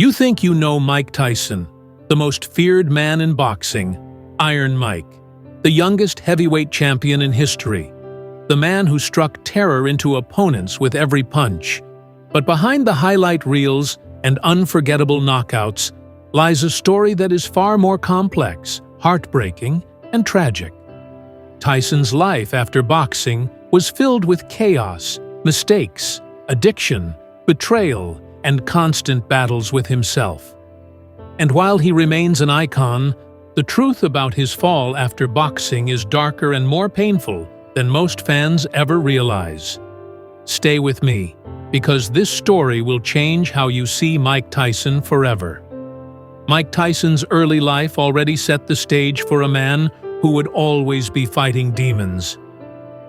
You think you know Mike Tyson, the most feared man in boxing, Iron Mike, the youngest heavyweight champion in history, the man who struck terror into opponents with every punch. But behind the highlight reels and unforgettable knockouts lies a story that is far more complex, heartbreaking, and tragic. Tyson's life after boxing was filled with chaos, mistakes, addiction, betrayal, and constant battles with himself. And while he remains an icon, the truth about his fall after boxing is darker and more painful than most fans ever realize. Stay with me, because this story will change how you see Mike Tyson forever. Mike Tyson's early life already set the stage for a man who would always be fighting demons.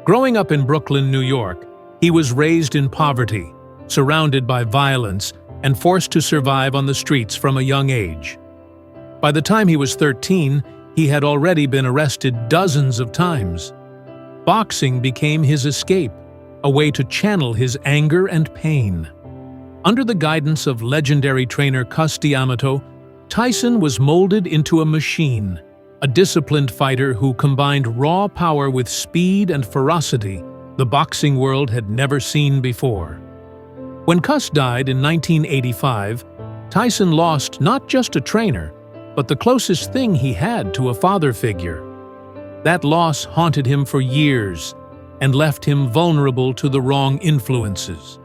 Growing up in Brooklyn, New York, he was raised in poverty, surrounded by violence, and forced to survive on the streets from a young age. By the time he was 13, he had already been arrested dozens of times. Boxing became his escape, a way to channel his anger and pain. Under the guidance of legendary trainer Cus D'Amato, Tyson was molded into a machine, a disciplined fighter who combined raw power with speed and ferocity the boxing world had never seen before. When Cus died in 1985, Tyson lost not just a trainer, but the closest thing he had to a father figure. That loss haunted him for years and left him vulnerable to the wrong influences.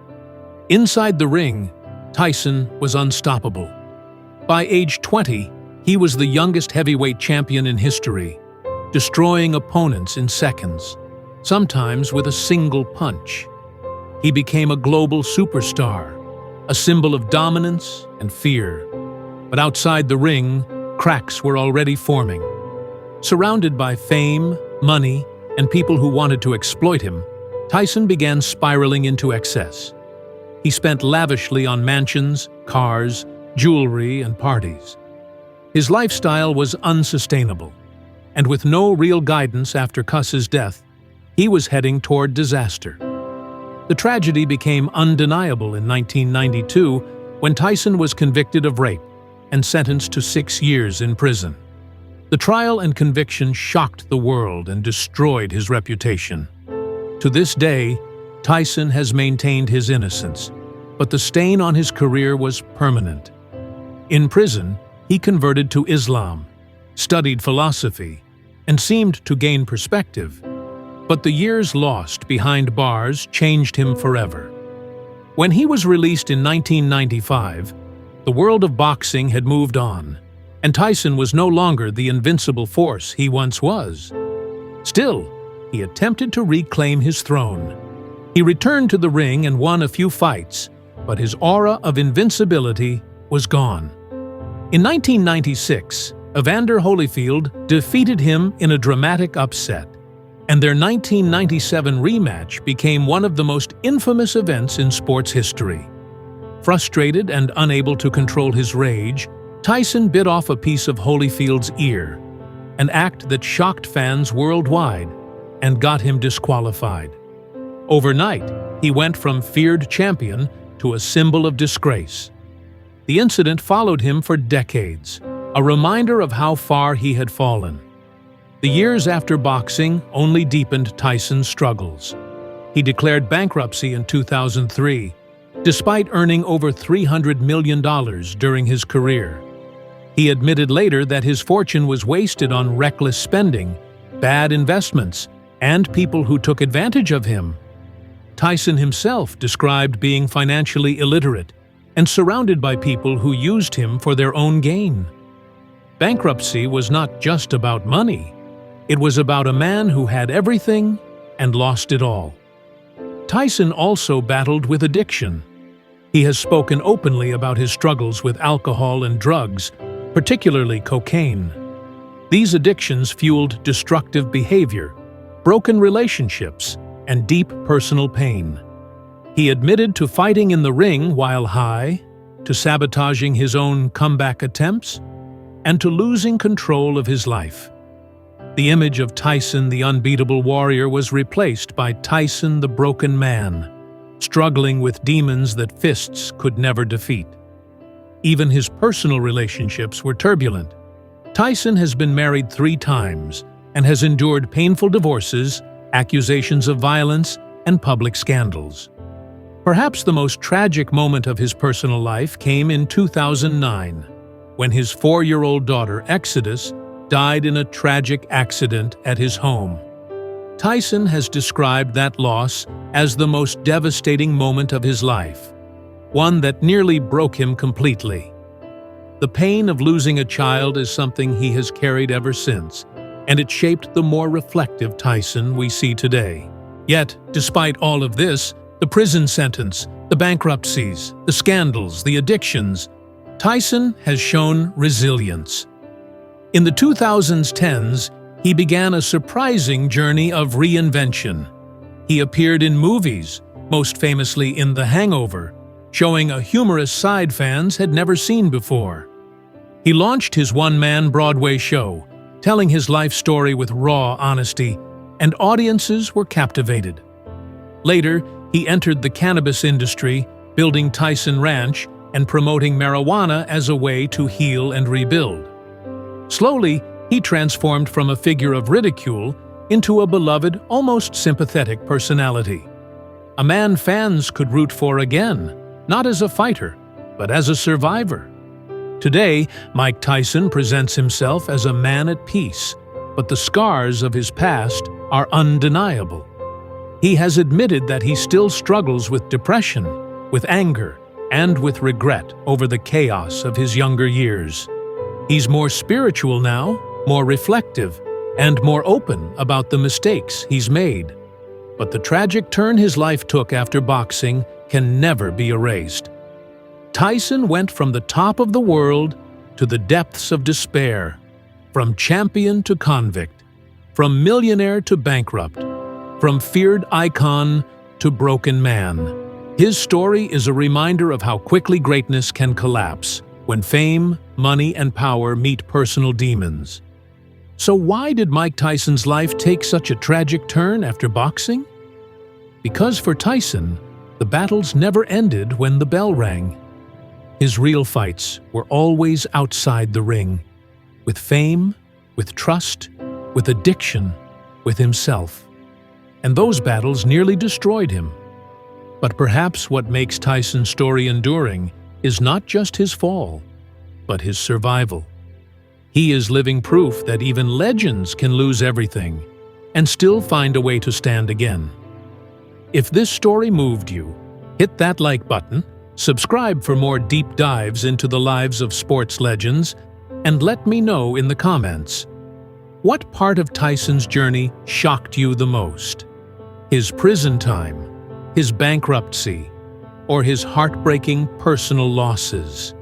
Inside the ring, Tyson was unstoppable. By age 20, he was the youngest heavyweight champion in history, destroying opponents in seconds, sometimes with a single punch. He became a global superstar, a symbol of dominance and fear. But outside the ring, cracks were already forming. Surrounded by fame, money, and people who wanted to exploit him, Tyson began spiraling into excess. He spent lavishly on mansions, cars, jewelry, and parties. His lifestyle was unsustainable, and with no real guidance after Cus's death, he was heading toward disaster. The tragedy became undeniable in 1992 when Tyson was convicted of rape and sentenced to 6 years in prison. The trial and conviction shocked the world and destroyed his reputation. To this day, Tyson has maintained his innocence, but the stain on his career was permanent. In prison, he converted to Islam, studied philosophy, and seemed to gain perspective. But the years lost behind bars changed him forever. When he was released in 1995, the world of boxing had moved on, and Tyson was no longer the invincible force he once was. Still, he attempted to reclaim his throne. He returned to the ring and won a few fights, but his aura of invincibility was gone. In 1996, Evander Holyfield defeated him in a dramatic upset, and their 1997 rematch became one of the most infamous events in sports history. Frustrated and unable to control his rage, Tyson bit off a piece of Holyfield's ear, an act that shocked fans worldwide and got him disqualified. Overnight, he went from feared champion to a symbol of disgrace. The incident followed him for decades, a reminder of how far he had fallen. The years after boxing only deepened Tyson's struggles. He declared bankruptcy in 2003, despite earning over $300 million during his career. He admitted later that his fortune was wasted on reckless spending, bad investments, and people who took advantage of him. Tyson himself described being financially illiterate and surrounded by people who used him for their own gain. Bankruptcy was not just about money. It was about a man who had everything and lost it all. Tyson also battled with addiction. He has spoken openly about his struggles with alcohol and drugs, particularly cocaine. These addictions fueled destructive behavior, broken relationships, and deep personal pain. He admitted to fighting in the ring while high, to sabotaging his own comeback attempts, and to losing control of his life. The image of Tyson the unbeatable warrior was replaced by Tyson the broken man, struggling with demons that fists could never defeat. Even his personal relationships were turbulent. Tyson has been married 3 times and has endured painful divorces, accusations of violence, and public scandals. Perhaps the most tragic moment of his personal life came in 2009, when his 4-year-old daughter, Exodus, died in a tragic accident at his home. Tyson has described that loss as the most devastating moment of his life, one that nearly broke him completely. The pain of losing a child is something he has carried ever since, and it shaped the more reflective Tyson we see today. Yet, despite all of this, the prison sentence, the bankruptcies, the scandals, the addictions, Tyson has shown resilience. In the 2010s, he began a surprising journey of reinvention. He appeared in movies, most famously in The Hangover, showing a humorous side fans had never seen before. He launched his one-man Broadway show, telling his life story with raw honesty, and audiences were captivated. Later, he entered the cannabis industry, building Tyson Ranch and promoting marijuana as a way to heal and rebuild. Slowly, he transformed from a figure of ridicule into a beloved, almost sympathetic personality. A man fans could root for again, not as a fighter, but as a survivor. Today, Mike Tyson presents himself as a man at peace, but the scars of his past are undeniable. He has admitted that he still struggles with depression, with anger, and with regret over the chaos of his younger years. He's more spiritual now, more reflective, and more open about the mistakes he's made. But the tragic turn his life took after boxing can never be erased. Tyson went from the top of the world to the depths of despair, from champion to convict, from millionaire to bankrupt, from feared icon to broken man. His story is a reminder of how quickly greatness can collapse when fame, money, and power meet personal demons. So why did Mike Tyson's life take such a tragic turn after boxing? Because for Tyson, the battles never ended when the bell rang. His real fights were always outside the ring, with fame, with trust, with addiction, with himself. And those battles nearly destroyed him. But perhaps what makes Tyson's story enduring is not just his fall, but his survival. He is living proof that even legends can lose everything and still find a way to stand again. If this story moved you, hit that like button, subscribe for more deep dives into the lives of sports legends, and let me know in the comments. What part of Tyson's journey shocked you the most? His prison time, his bankruptcy, or his heartbreaking personal losses?